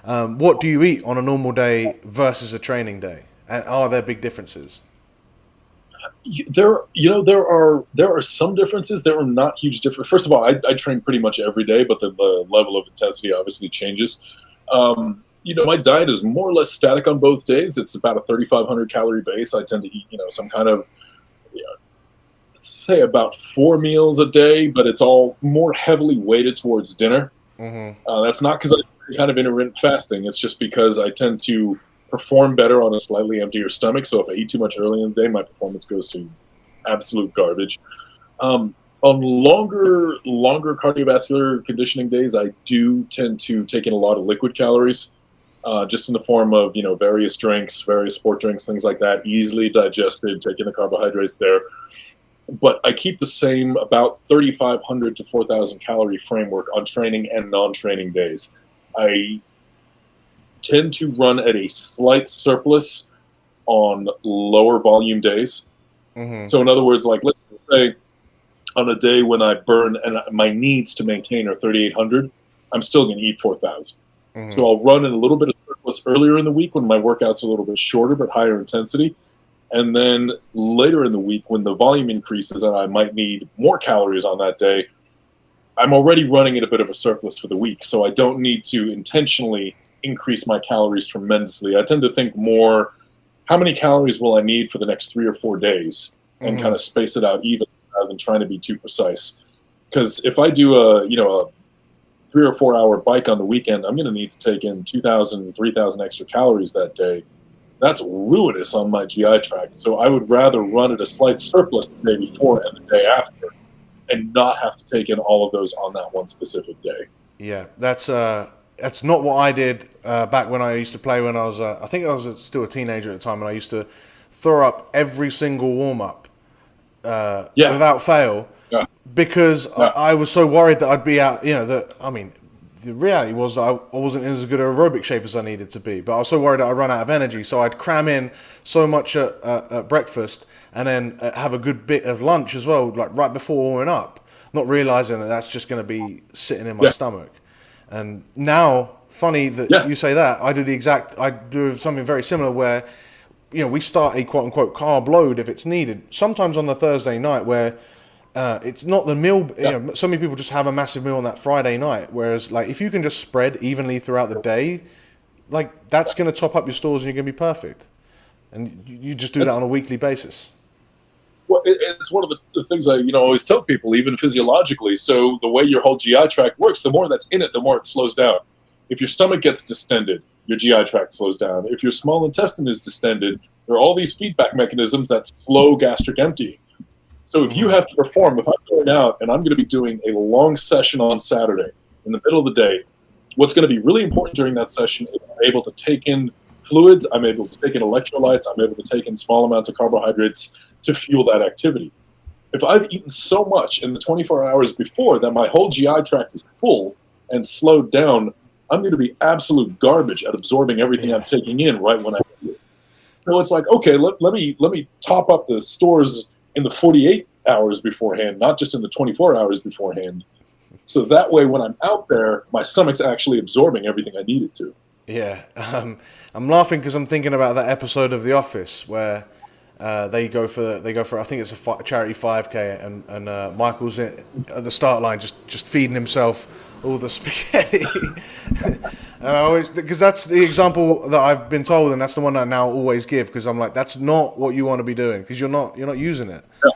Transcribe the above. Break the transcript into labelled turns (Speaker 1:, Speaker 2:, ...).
Speaker 1: What do you eat on a normal day versus a training day, and are there big differences?
Speaker 2: There are some differences. There are not huge differences. First of all, I train pretty much every day, but the level of intensity obviously changes. My diet is more or less static on both days. It's about a 3,500 calorie base. I tend to eat, some kind of, you know, let's say about 4 meals a day, but it's all more heavily weighted towards dinner.
Speaker 1: Mm-hmm.
Speaker 2: That's not because I kind of intermittent fasting. It's just because I tend to perform better on a slightly emptier stomach. So if I eat too much early in the day, my performance goes to absolute garbage. On longer cardiovascular conditioning days, I do tend to take in a lot of liquid calories, just in the form of various drinks, various sport drinks, things like that, easily digested, taking the carbohydrates there. But I keep the same about 3,500 to 4,000 calorie framework on training and non-training days. I tend to run at a slight surplus on lower volume days.
Speaker 1: Mm-hmm.
Speaker 2: So in other words, like let's say on a day when I burn and my needs to maintain are 3,800, I'm still going to eat 4,000.
Speaker 1: Mm-hmm.
Speaker 2: So I'll run in a little bit of surplus earlier in the week when my workout's a little bit shorter but higher intensity. And then later in the week when the volume increases and I might need more calories on that day, I'm already running at a bit of a surplus for the week. So I don't need to intentionally increase my calories tremendously. I tend to think more, how many calories will I need for the next 3 or 4 days, and kind of space it out even rather than trying to be too precise. Because if I do a 3 or 4 hour bike on the weekend, I'm going to need to take in 2,000, 3,000 extra calories that day. That's ruinous on my GI tract. So I would rather run at a slight surplus the day before and the day after, and not have to take in all of those on that one specific day.
Speaker 1: Yeah, that's not what I did back when I used to play. When I was, I think I was still a teenager at the time, and I used to throw up every single warm up
Speaker 2: Yeah,
Speaker 1: without fail,
Speaker 2: yeah,
Speaker 1: because
Speaker 2: yeah,
Speaker 1: I was so worried that I'd be out. The reality was that I wasn't in as good aerobic shape as I needed to be, but I was so worried that I'd run out of energy. So I'd cram in so much at breakfast, and then have a good bit of lunch as well, like right before warming up, not realizing that that's just going to be sitting in my
Speaker 2: yeah,
Speaker 1: stomach. And now, funny that
Speaker 2: yeah,
Speaker 1: you say that, I do something very similar where, we start a quote unquote carb load if it's needed. Sometimes on the Thursday night where it's not the meal.
Speaker 2: yeah.
Speaker 1: So many people just have a massive meal on that Friday night. Whereas, like, if you can just spread evenly throughout the day, like that's going to top up your stores and you're going to be perfect. And you just do that
Speaker 2: That's
Speaker 1: on a weekly basis.
Speaker 2: Well, it's one of the things I always tell people, even physiologically. So the way your whole GI tract works, the more that's in it, the more it slows down. If your stomach gets distended, your GI tract slows down. If your small intestine is distended, there are all these feedback mechanisms that slow gastric emptying. So if you
Speaker 1: Mm-hmm.
Speaker 2: have to perform, if I'm going out and I'm going to be doing a long session on Saturday in the middle of the day, what's going to be really important during that session is I'm able to take in fluids, I'm able to take in electrolytes, I'm able to take in small amounts of carbohydrates to fuel that activity. If I've eaten so much in the 24 hours before that my whole GI tract is full and slowed down, I'm going to be absolute garbage at absorbing everything I'm
Speaker 1: Yeah.
Speaker 2: taking in right when I eat it. So it's like, okay, let me top up the stores in the 48 hours beforehand, not just in the 24 hours beforehand. So that way, when I'm out there, my stomach's actually absorbing everything I need it to.
Speaker 1: Yeah, I'm laughing because I'm thinking about that episode of The Office where they go for I think it's a charity 5K, and Michael's at the start line just feeding himself all the spaghetti. And I always, because that's the example that I've been told, and that's the one I now always give, because I'm like, that's not what you want to be doing, because you're not using it.
Speaker 2: Yeah.